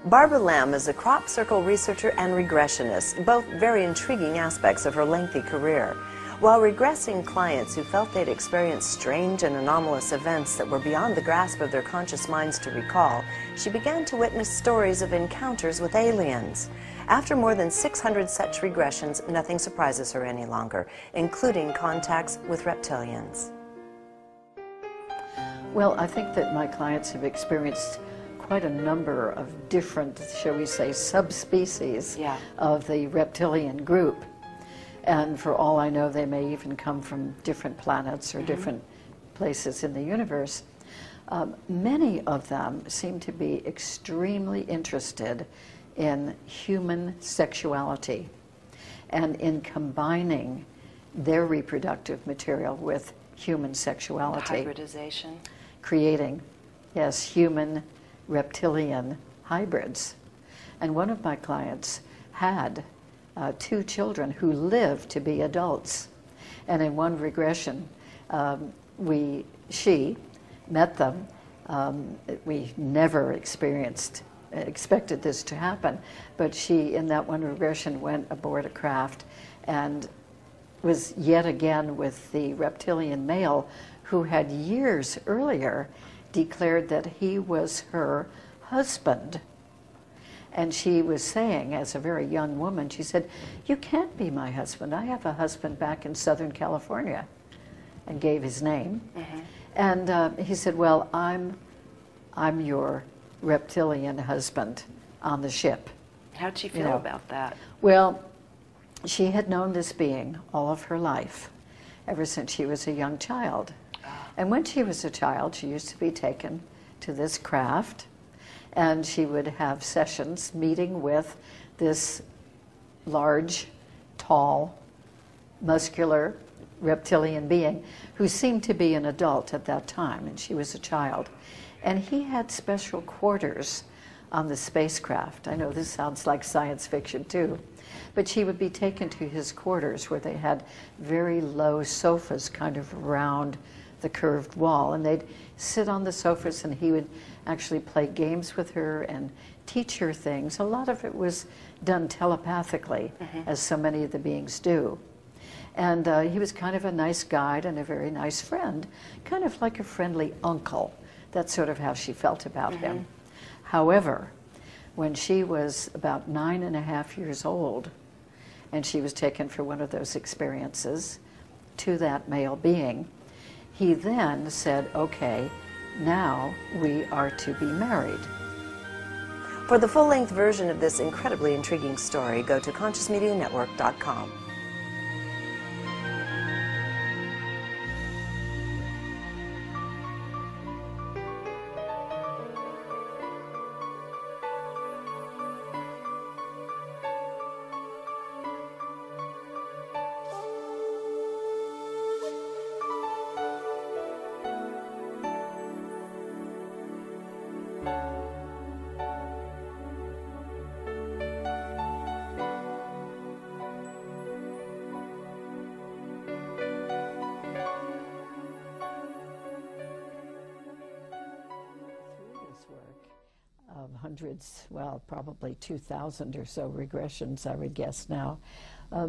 Barbara Lamb is a crop circle researcher and regressionist, both very intriguing aspects of her lengthy career. While regressing clients who felt they'd experienced strange and anomalous events that were beyond the grasp of their conscious minds to recall, she began to witness stories of encounters with aliens. After more than 600 such regressions, nothing surprises her any longer, including contacts with reptilians. Well, I think that my clients have experienced quite a number of different, shall we say, subspecies of the reptilian group. And for all I know, they may even come from different planets or different places in the universe. Many of them seem to be extremely interested in human sexuality and in combining their reproductive material with human sexuality. Hybridization. Creating, yes, human reptilian hybrids. And one of my clients had 2 children who lived to be adults. And in one regression, she met them. We never expected this to happen, but she, in that one regression, went aboard a craft and was yet again with the reptilian male who had years earlier declared that he was her husband. And she was saying, as a very young woman, she said, "You can't be my husband. I have a husband back in Southern California," and gave his name. And he said, "Well, I'm your reptilian husband on the ship." How'd she feel about that? Well, she had known this being all of her life, ever since she was a young child. And when she was a child, she used to be taken to this craft, and she would have sessions meeting with this large, tall, muscular reptilian being who seemed to be an adult at that time, and she was a child. And he had special quarters on the spacecraft. I know this sounds like science fiction too, but she would be taken to his quarters where they had very low sofas kind of around the curved wall, and they'd sit on the sofas and he would actually play games with her and teach her things. A lot of it was done telepathically, as so many of the beings do. And he was kind of a nice guide and a very nice friend, kind of like a friendly uncle. That's sort of how she felt about him. However, when she was about 9.5 years old, and she was taken for one of those experiences to that male being, he then said, "Okay, now we are to be married." For the full-length version of this incredibly intriguing story, go to ConsciousMediaNetwork.com. Hundreds, well, probably 2,000 or so regressions, I would guess now.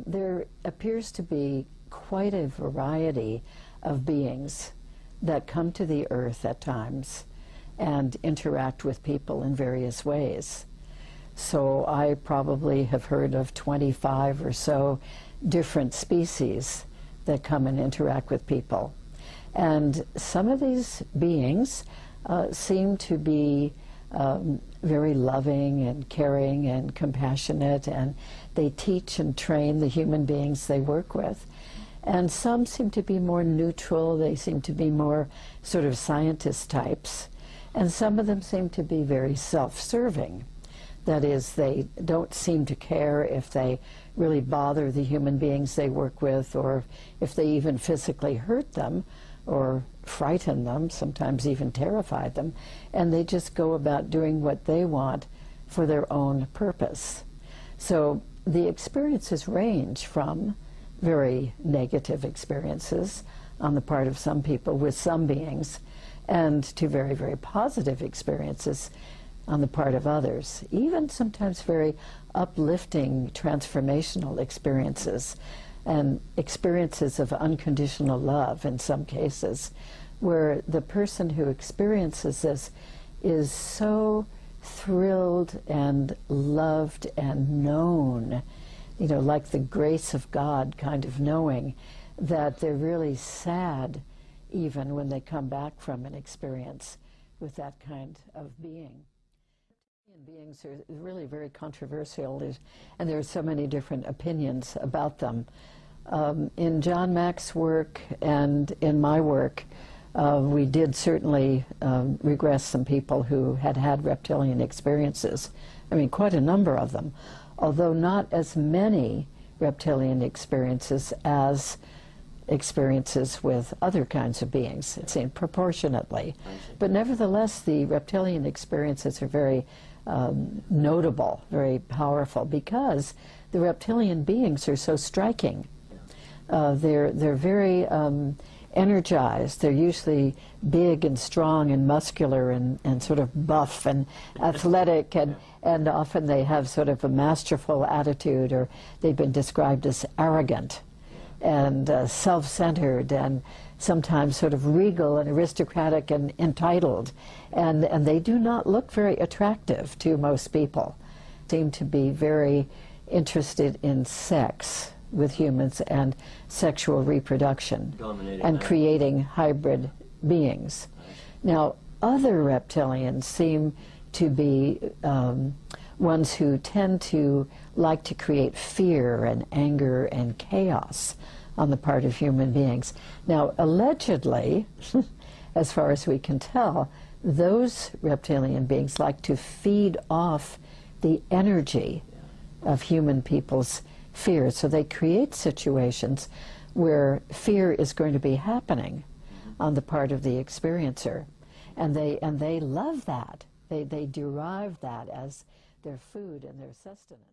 There appears to be quite a variety of beings that come to the earth at times and interact with people in various ways. So I probably have heard of 25 or so different species that come and interact with people. And some of these beings seem to be very loving and caring and compassionate, and they teach and train the human beings they work with. And some seem to be more neutral, they seem to be more sort of scientist types, and some of them seem to be very self-serving. That is, they don't seem to care if they really bother the human beings they work with, or if they even physically hurt them or frighten them, sometimes even terrify them, and they just go about doing what they want for their own purpose. So the experiences range from very negative experiences on the part of some people with some beings, and to very, very positive experiences on the part of others, even sometimes very uplifting, transformational experiences, and experiences of unconditional love in some cases, where the person who experiences this is so thrilled and loved and known, you know, like the grace of God kind of knowing, that they're really sad even when they come back from an experience with that kind of being. Beings are really very controversial, and there are so many different opinions about them. In John Mack's work and in my work, we did certainly regress some people who had had reptilian experiences. I mean, quite a number of them, although not as many reptilian experiences as experiences with other kinds of beings, it seemed, proportionately. But nevertheless, the reptilian experiences are very notable, very powerful, because the reptilian beings are so striking. They're very energized. They're usually big and strong and muscular and sort of buff and athletic, and often they have sort of a masterful attitude, or they've been described as arrogant and self-centered, and sometimes sort of regal and aristocratic and entitled, and they do not look very attractive to most people. Seem to be very interested in sex with humans and sexual reproduction and creating hybrid beings. Now, other reptilians seem to be ones who tend to like to create fear and anger and chaos on the part of human beings. Now, allegedly, as far as we can tell, those reptilian beings like to feed off the energy of human people's fear. So they create situations where fear is going to be happening on the part of the experiencer. And they love that. They derive that as their food and their sustenance.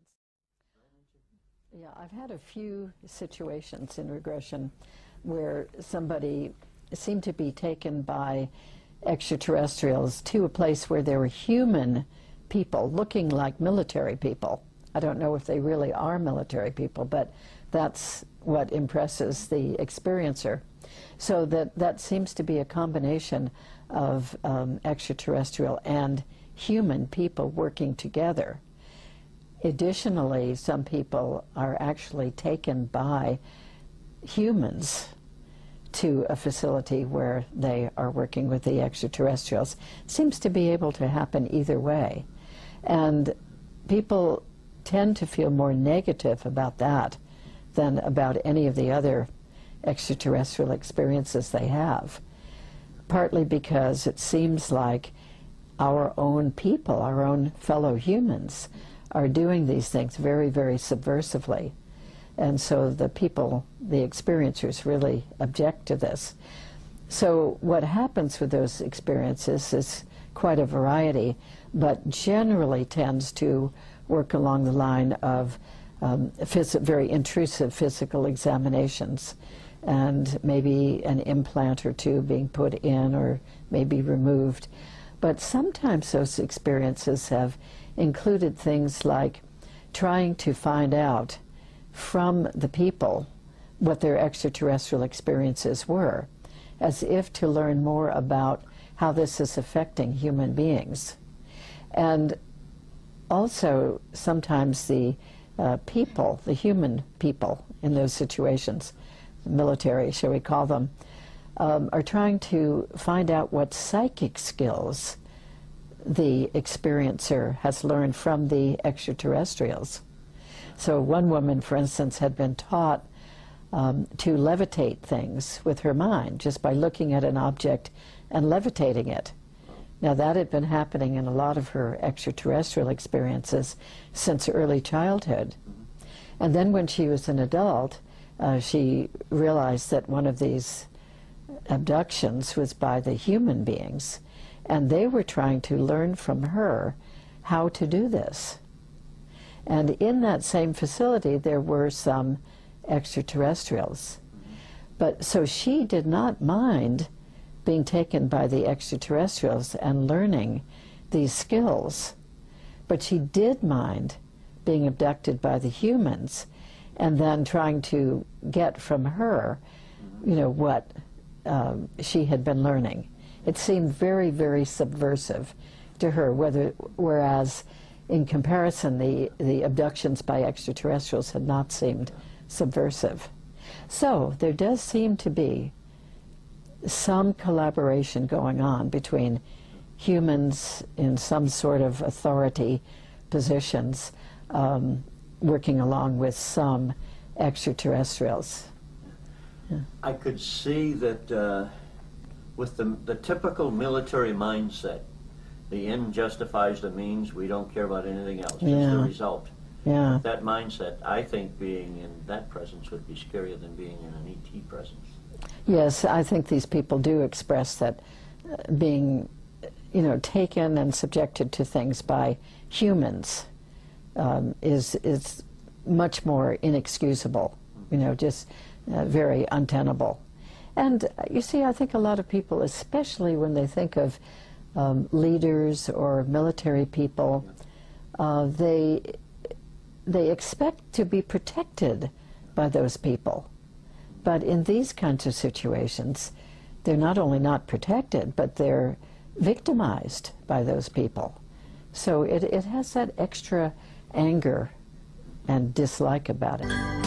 Yeah, I've had a few situations in regression where somebody seemed to be taken by extraterrestrials to a place where there were human people looking like military people. I don't know if they really are military people, but that's what impresses the experiencer. So that seems to be a combination of extraterrestrial and human people working together. Additionally, some people are actually taken by humans to a facility where they are working with the extraterrestrials. Seems to be able to happen either way. And people tend to feel more negative about that than about any of the other extraterrestrial experiences they have. Partly because it seems like our own people, our own fellow humans, are doing these things very, very subversively. And so the people, the experiencers, really object to this. So what happens with those experiences is quite a variety, but generally tends to work along the line of very intrusive physical examinations, and maybe an implant or two being put in or maybe removed. But sometimes those experiences have included things like trying to find out from the people what their extraterrestrial experiences were, as if to learn more about how this is affecting human beings. And also sometimes the people, the human people in those situations, military, shall we call them, are trying to find out what psychic skills the experiencer has learned from the extraterrestrials. So one woman, for instance, had been taught to levitate things with her mind just by looking at an object and levitating it. Now that had been happening in a lot of her extraterrestrial experiences since early childhood. And then when she was an adult, she realized that one of these abductions was by the human beings, and they were trying to learn from her how to do this. And in that same facility there were some extraterrestrials. But so she did not mind being taken by the extraterrestrials and learning these skills, but she did mind being abducted by the humans and then trying to get from her, you know, what she had been learning. It seemed very, very subversive to her, whereas in comparison the abductions by extraterrestrials had not seemed subversive. So there does seem to be some collaboration going on between humans in some sort of authority positions working along with some extraterrestrials. Yeah. I could see that with the typical military mindset, the end justifies the means, we don't care about anything else, just the result. Yeah. With that mindset, I think being in that presence would be scarier than being in an ET presence. Yes, I think these people do express that being, you know, taken and subjected to things by humans is much more inexcusable, you know, just very untenable. And you see, I think a lot of people, especially when they think of leaders or military people, they expect to be protected by those people. But in these kinds of situations, they're not only not protected, but they're victimized by those people. So it has that extra anger and dislike about it.